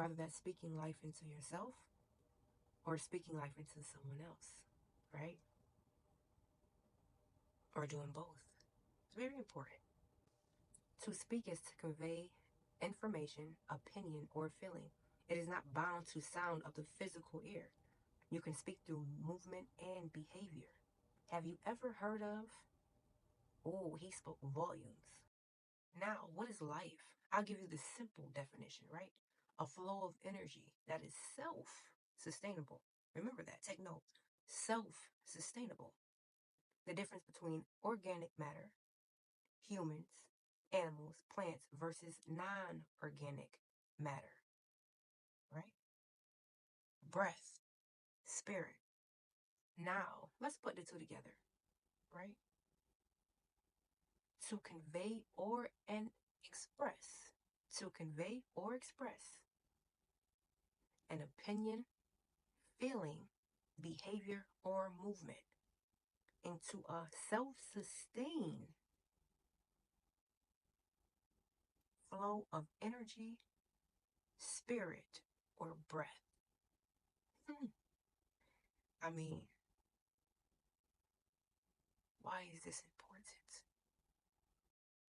whether that's speaking life into yourself or speaking life into someone else, right? Or doing both. It's very important. To speak is to convey information, opinion, or feeling. It is not bound to sound of the physical ear. You can speak through movement and behavior. Have you ever heard of, oh, he spoke volumes? Now, what is life? I'll give you the simple definition, right? A flow of energy that is self sustainable. Remember that. Take note. Self sustainable. The difference between organic matter, humans, animals, plants versus non organic matter, right? Breath, spirit. Now, let's put the two together, right? To convey or and express. To convey or express an opinion, feeling, behavior, or movement into a self sustained flow of energy, spirit, or breath. Hmm. I mean, why is this important?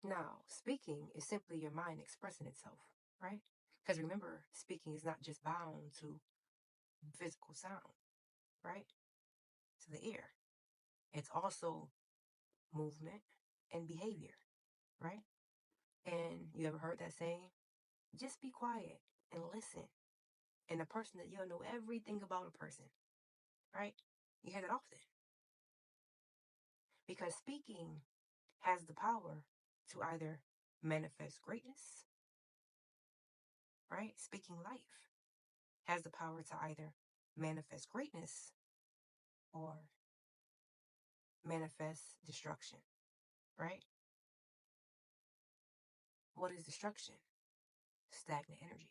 Now, speaking is simply your mind expressing itself, right? Because remember, speaking is not just bound to physical sound, right? To the ear. It's also movement and behavior, right? And you ever heard that saying? Just be quiet and listen. And a person that you'll know everything about a person, right? You hear that often. Because speaking has the power to either manifest greatness, right? Speaking life has the power to either manifest greatness or manifest destruction, right? What is destruction? Stagnant energy.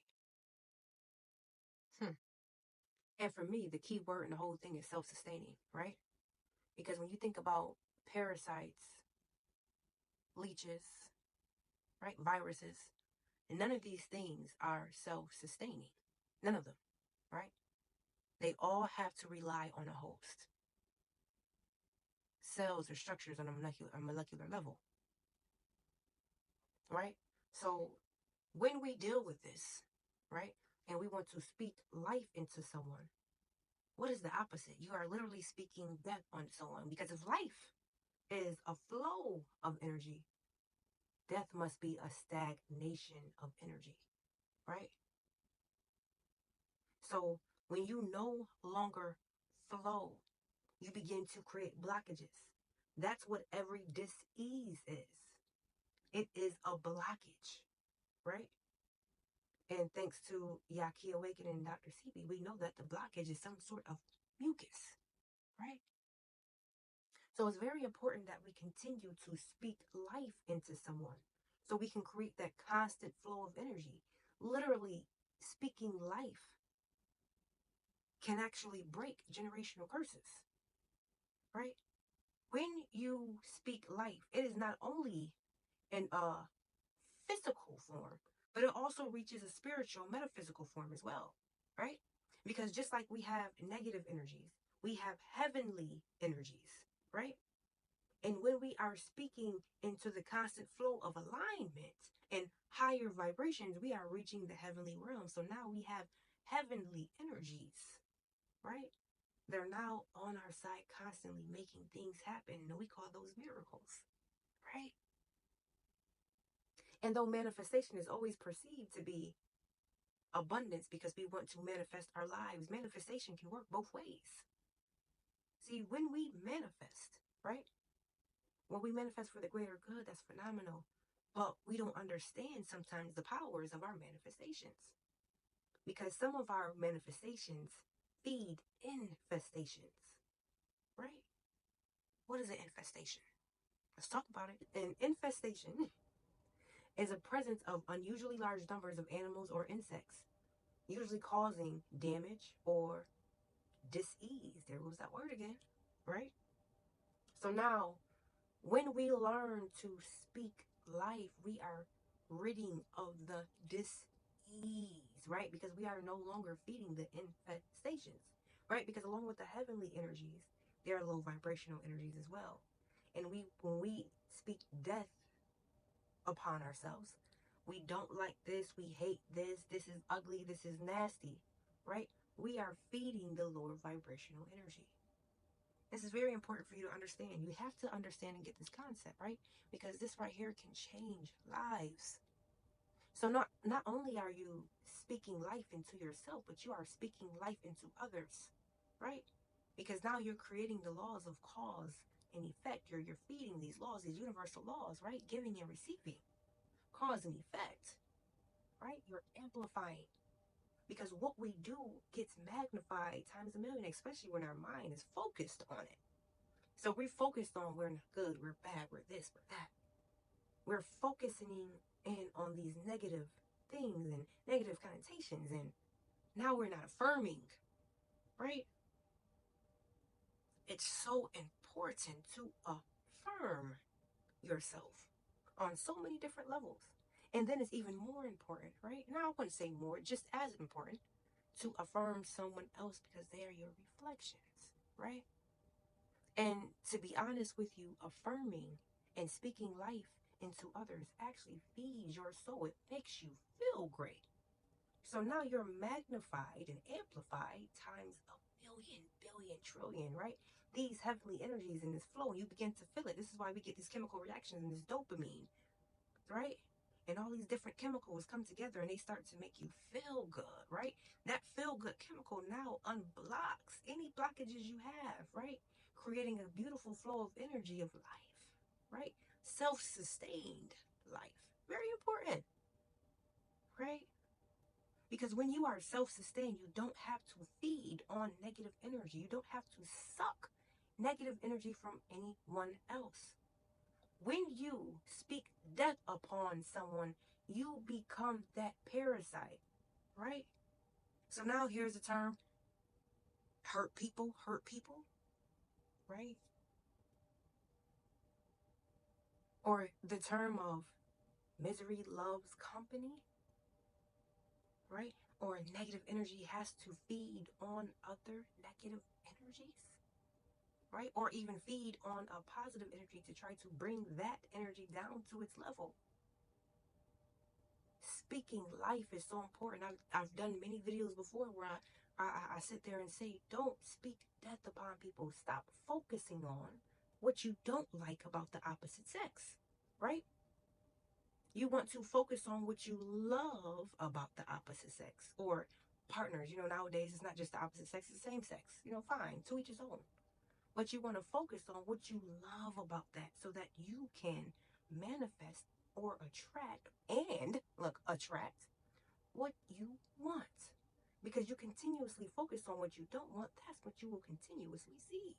Hmm. And for me, the key word in the whole thing is self sustaining, right? Because when you think about parasites, leeches, right, viruses, and none of these things are self sustaining. None of them, right? They all have to rely on a host. Cells or structures on a molecular level, right? So when we deal with this, right, and we want to speak life into someone, what is the opposite? You are literally speaking death on someone because if life is a flow of energy, death must be a stagnation of energy, right? So when you no longer flow, you begin to create blockages. That's what every dis-ease is. It is a blockage, right? And thanks to Yaki Awakening and Dr. Sebi, we know that the blockage is some sort of mucus, right? So it's very important that we continue to speak life into someone so we can create that constant flow of energy. Literally, speaking life can actually break generational curses, right? When you speak life, it is not only in a physical form, but it also reaches a spiritual, metaphysical form as well, right? Because just like we have negative energies, we have heavenly energies, right? And when we are speaking into the constant flow of alignment and higher vibrations, we are reaching the heavenly realm. So now we have heavenly energies, right? They're now on our side, constantly making things happen. And we call those miracles, right? And though manifestation is always perceived to be abundance because we want to manifest our lives, manifestation can work both ways. See, when we manifest, right? When we manifest for the greater good, that's phenomenal. But we don't understand sometimes the powers of our manifestations because some of our manifestations feed infestations, right? What is an infestation? Let's talk about it. An infestation is a presence of unusually large numbers of animals or insects, usually causing damage or dis-ease. There goes that word again, right? So now, when we learn to speak life, we are ridding of the dis-ease, right? Because we are no longer feeding the infestations, right? Because along with the heavenly energies, there are low vibrational energies as well. And when we speak death upon ourselves, we don't like this, we hate this is ugly, this is nasty, right? We are feeding the lower vibrational energy. This is very important for you to understand. You have to understand and get this concept, right? Because this right here can change lives. So not only are you speaking life into yourself, but you are speaking life into others, right? Because now you're creating the laws of cause and effect. You're feeding these laws, these universal laws, right? Giving and receiving, cause and effect, right? You're amplifying. Because what we do gets magnified times a million, especially when our mind is focused on it. So we're focused on we're not good, we're bad, we're this, we're that. We're focusing in on these negative things and negative connotations, and now we're not affirming, right? It's so important to affirm yourself on so many different levels. And then it's even more important, right? Now I wouldn't say more, just as important to affirm someone else because they are your reflections, right? And to be honest with you, affirming and speaking life into others actually feeds your soul. It makes you feel great. So now you're magnified and amplified times a million, billion, trillion, right? These heavenly energies in this flow, you begin to feel it. This is why we get these chemical reactions and this dopamine, right? And all these different chemicals come together and they start to make you feel good, right? That feel good chemical now unblocks any blockages you have, right? Creating a beautiful flow of energy of life, right? Self-sustained life. Very important, right? Because when you are self-sustained, you don't have to feed on negative energy. You don't have to suck negative energy from anyone else. When you speak death upon someone, you become that parasite, right? So now here's the term hurt people, right? Or the term of misery loves company, right? Or negative energy has to feed on other negative energies, right? Or even feed on a positive energy to try to bring that energy down to its level. Speaking life is so important. I've done many videos before where I sit there and say, don't speak death upon people. Stop focusing on what you don't like about the opposite sex, right? You want to focus on what you love about the opposite sex or partners. You know, nowadays it's not just the opposite sex, it's the same sex. You know, fine, to each his own. But you want to focus on what you love about that so that you can manifest or attract and attract what you want. Because you continuously focus on what you don't want, that's what you will continuously see.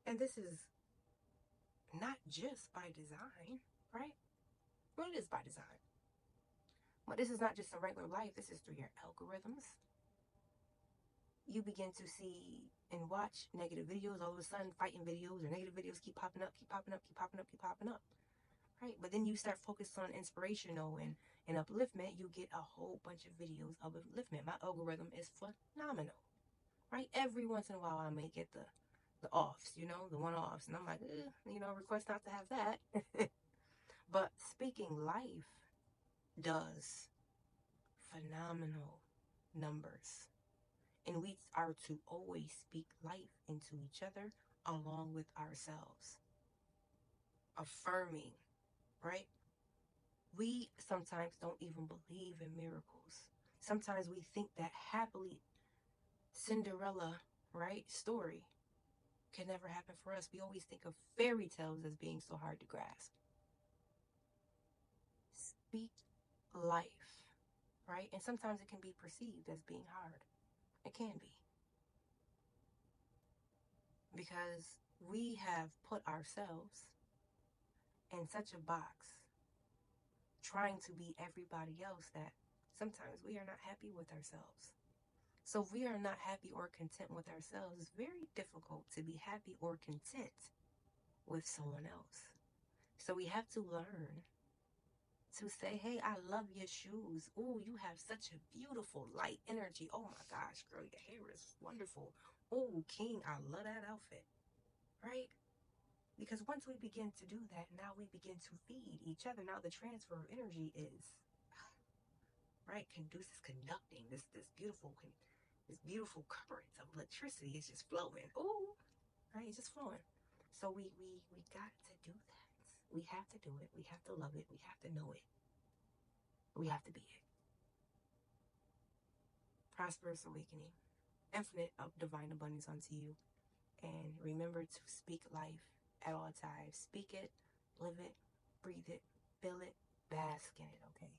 And this is not just by design, right? Well, it is by design. But this is not just in regular life, this is through your algorithms. You begin to see and watch negative videos, all of a sudden fighting videos or negative videos keep popping up, keep popping up, keep popping up, keep popping up. Right? But then you start focused on inspirational and upliftment, you get a whole bunch of videos of upliftment. My algorithm is phenomenal. Right? Every once in a while I may get the offs, you know, the one-offs. And I'm like, you know, request not to have that. But speaking life does phenomenal numbers. And we are to always speak life into each other along with ourselves. Affirming, right? We sometimes don't even believe in miracles. Sometimes we think that happily Cinderella, right, story can never happen for us. We always think of fairy tales as being so hard to grasp. Speak life, right? And sometimes it can be perceived as being hard. It can be. Because we have put ourselves in such a box trying to be everybody else that sometimes we are not happy with ourselves. So if we are not happy or content with ourselves, it's very difficult to be happy or content with someone else. So we have to learn to say, hey, I love your shoes. Oh, you have such a beautiful light energy. Oh my gosh, girl, your hair is wonderful. Oh, King, I love that outfit. Right? Because once we begin to do that, now we begin to feed each other. Now the transfer of energy is right, conducive, conducting this beautiful current of electricity is just flowing. Oh, right, it's just flowing. So we got to do that. We have to do it. We have to love it. We have to know it. We have to be it. Prosperous awakening, infinite of divine abundance unto you. And remember to speak life at all times. Speak it, live it, breathe it, feel it, bask in it, okay?